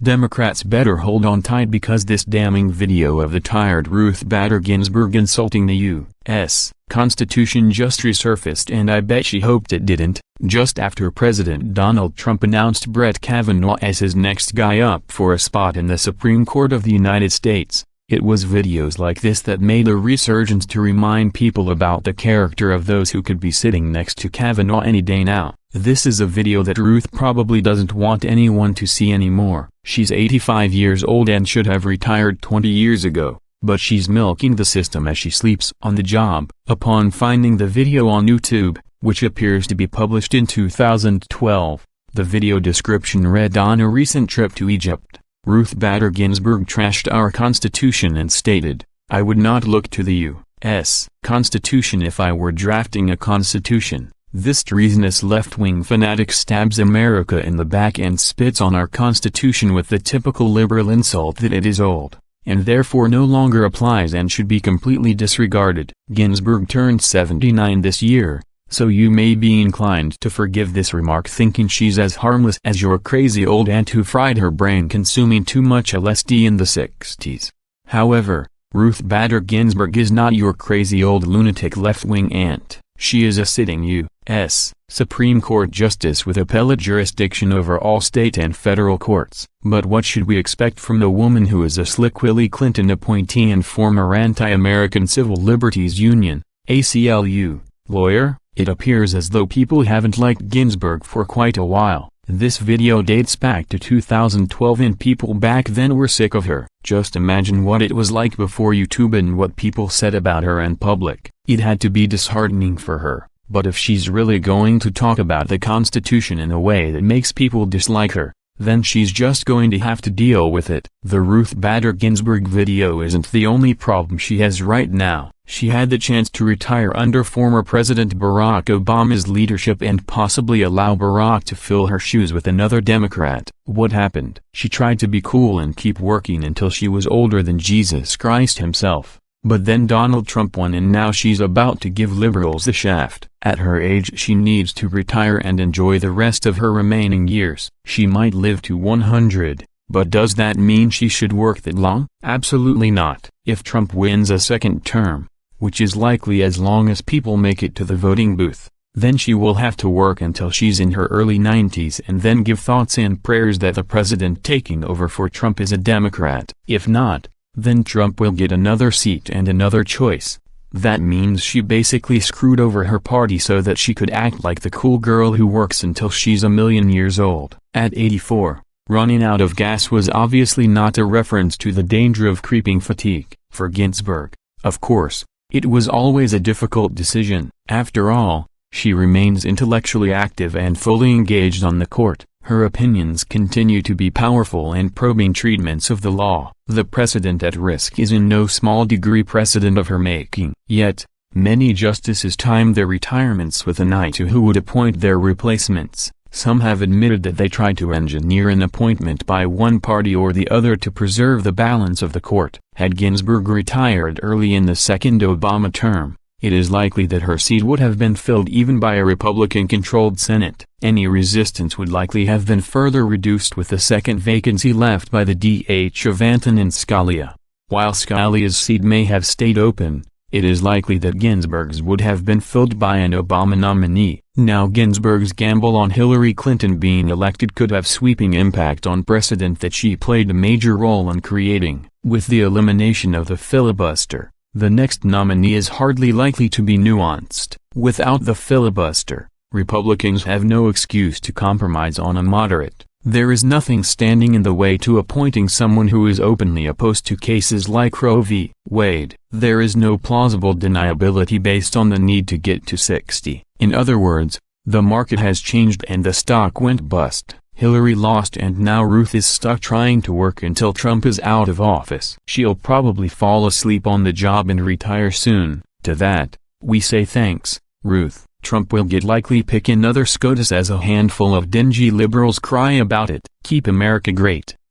Democrats better hold on tight because this damning video of the tired Ruth Bader Ginsburg insulting the U.S. Constitution just resurfaced, and I bet she hoped it didn't, just after President Donald Trump announced Brett Kavanaugh as his next guy up for a spot in the Supreme Court of the United States. It was videos like this that made a resurgence to remind people about the character of those who could be sitting next to Kavanaugh any day now. This is a video that Ruth probably doesn't want anyone to see anymore. She's 85 years old and should have retired 20 years ago, but she's milking the system as she sleeps on the job. Upon finding the video on YouTube, which appears to be published in 2012, the video description read, "On a recent trip to Egypt, Ruth Bader Ginsburg trashed our Constitution and stated, 'I would not look to the U.S. Constitution if I were drafting a constitution. This treasonous left-wing fanatic stabs America in the back and spits on our Constitution with the typical liberal insult that it is old, and therefore no longer applies and should be completely disregarded.'" Ginsburg turned 79 this year, so you may be inclined to forgive this remark, thinking she's as harmless as your crazy old aunt who fried her brain consuming too much LSD in the 60s. However, Ruth Bader Ginsburg is not your crazy old lunatic left-wing aunt. She is a sitting U.S. Supreme Court justice with appellate jurisdiction over all state and federal courts. But what should we expect from the woman who is a slick Hillary Clinton appointee and former Anti-American Civil Liberties Union (ACLU) lawyer? It appears as though people haven't liked Ginsburg for quite a while. This video dates back to 2012 and people back then were sick of her. Just imagine what it was like before YouTube and what people said about her in public. It had to be disheartening for her. But if she's really going to talk about the Constitution in a way that makes people dislike her, then she's just going to have to deal with it. The Ruth Bader Ginsburg video isn't the only problem she has right now. She had the chance to retire under former President Barack Obama's leadership and possibly allow Barack to fill her shoes with another Democrat. What happened? She tried to be cool and keep working until she was older than Jesus Christ himself. But then Donald Trump won and now she's about to give liberals the shaft. At her age she needs to retire and enjoy the rest of her remaining years. She might live to 100, but does that mean she should work that long? Absolutely not. If Trump wins a second term, which is likely as long as people make it to the voting booth, then she will have to work until she's in her early 90s and then give thoughts and prayers that the president taking over for Trump is a Democrat. If not, then Trump will get another seat and another choice. That means she basically screwed over her party so that she could act like the cool girl who works until she's a million years old. At 84, running out of gas was obviously not a reference to the danger of creeping fatigue. For Ginsburg, of course, it was always a difficult decision. After all, she remains intellectually active and fully engaged on the court. Her opinions continue to be powerful and probing treatments of the law. The precedent at risk is in no small degree precedent of her making. Yet, many justices timed their retirements with an eye to who would appoint their replacements. Some have admitted that they tried to engineer an appointment by one party or the other to preserve the balance of the court. Had Ginsburg retired early in the second Obama term, it is likely that her seat would have been filled even by a Republican-controlled Senate. Any resistance would likely have been further reduced with the second vacancy left by the DH of Antonin Scalia. While Scalia's seat may have stayed open, it is likely that Ginsburg's would have been filled by an Obama nominee. Now Ginsburg's gamble on Hillary Clinton being elected could have sweeping impact on precedent that she played a major role in creating. With the elimination of the filibuster, the next nominee is hardly likely to be nuanced. Without the filibuster, Republicans have no excuse to compromise on a moderate. There is nothing standing in the way to appointing someone who is openly opposed to cases like Roe v. Wade. There is no plausible deniability based on the need to get to 60. In other words, the market has changed and the stock went bust. Hillary lost and now Ruth is stuck trying to work until Trump is out of office. She'll probably fall asleep on the job and retire soon. To that, we say thanks, Ruth. Trump will likely pick another SCOTUS as a handful of dingy liberals cry about it. Keep America great.